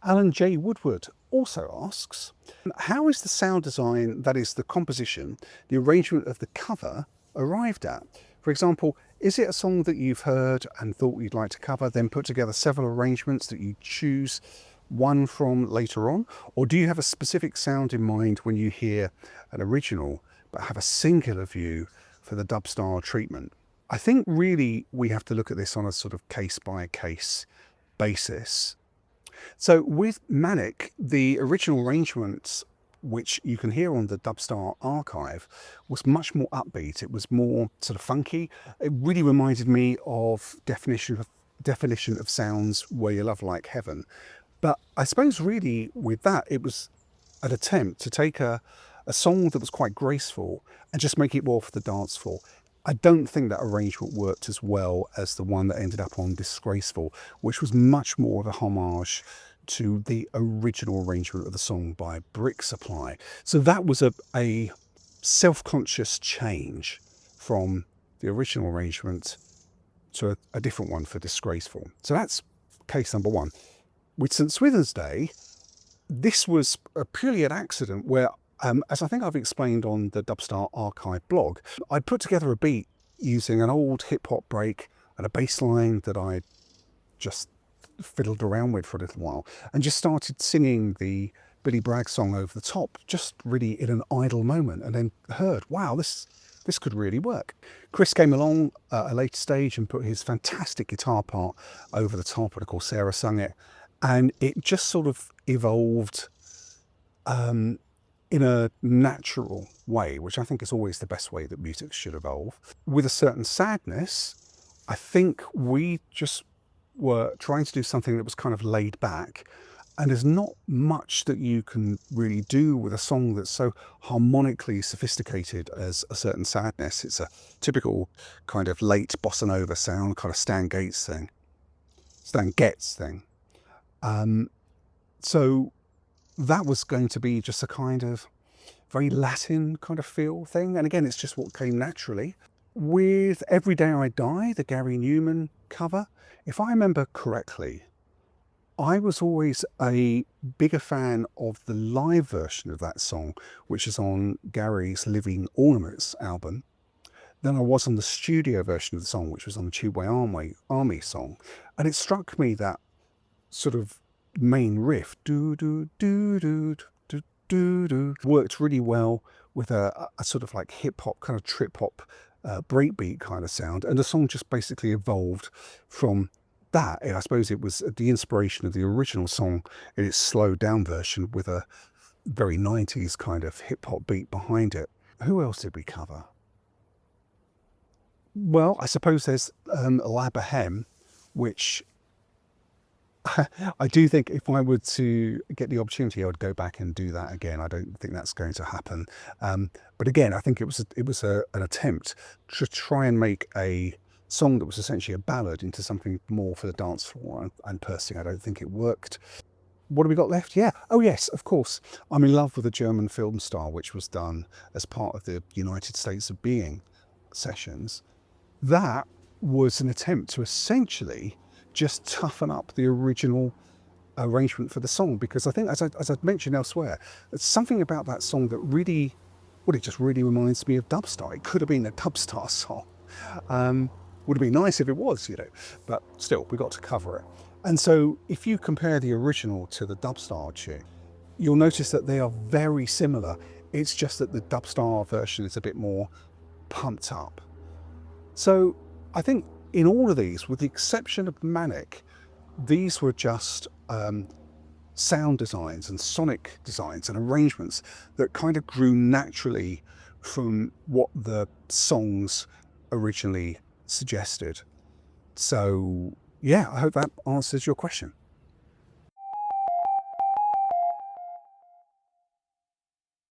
Alan J. Woodward also asks, how is the sound design, that is the composition, the arrangement of the cover, arrived at? For example, is it a song that you've heard and thought you'd like to cover, then put together several arrangements that you choose one from later on? Or do you have a specific sound in mind when you hear an original, but have a singular view for the Dubstar treatment? I think really we have to look at this on a sort of case-by-case basis. So with Manic, the original arrangements, which you can hear on the Dubstar archive, was much more upbeat. It was more sort of funky. It really reminded me of Definition of Sounds, Where Your Love Like Heaven. But I suppose really with that, it was an attempt to take a song that was quite graceful and just make it more for the dance floor. I don't think that arrangement worked as well as the one that ended up on Disgraceful, which was much more of a homage to the original arrangement of the song by Brick Supply. So that was a self-conscious change from the original arrangement to a different one for Disgraceful. So that's case number one. With St Swithin's Day, this was purely an accident where as I think I've explained on the Dubstar archive blog, I put together a beat using an old hip-hop break and a bass line that I just fiddled around with for a little while and just started singing the Billy Bragg song over the top, just really in an idle moment, and then heard, wow, this could really work. Chris came along at a later stage and put his fantastic guitar part over the top, and of course Sarah sung it, and it just sort of evolved in a natural way, which I think is always the best way that music should evolve. With a certain sadness, I think we just were trying to do something that was kind of laid back, and there's not much that you can really do with a song that's so harmonically sophisticated as A Certain Sadness. It's a typical kind of late bossa nova sound, kind of Stan Getz thing. So that was going to be just a kind of very Latin kind of feel thing. And again, it's just what came naturally. With Every Day I Die, the Gary Newman cover, if I remember correctly, I was always a bigger fan of the live version of that song, which is on Gary's Living Ornaments album, than I was on the studio version of the song, which was on the Tubeway Army song. And it struck me that sort of main riff, do do do do do do do, worked really well with a sort of like hip hop, kind of trip hop, breakbeat kind of sound, and the song just basically evolved from that. And I suppose it was the inspiration of the original song in its slowed down version with a very 90s kind of hip hop beat behind it. Who else did we cover? Well, I suppose there's La Boheme, which I do think if I were to get the opportunity, I would go back and do that again. I don't think that's going to happen. But again, I think it was an attempt to try and make a song that was essentially a ballad into something more for the dance floor. And personally, I don't think it worked. What have we got left? Yeah. Oh, yes, of course. I'm in love with a German film star, which was done as part of the United States of Being sessions. That was an attempt to essentially just toughen up the original arrangement for the song, because I think, as I've mentioned elsewhere, there's something about that song that really, well, it just really reminds me of Dubstar. It could have been a Dubstar song. Would have been nice if it was, you know, but still, we got to cover it. And so if you compare the original to the Dubstar tune, you'll notice that they are very similar. It's just that the Dubstar version is a bit more pumped up. So I think in all of these, with the exception of Manic, these were just sound designs and sonic designs and arrangements that kind of grew naturally from what the songs originally suggested. So yeah, I hope that answers your question.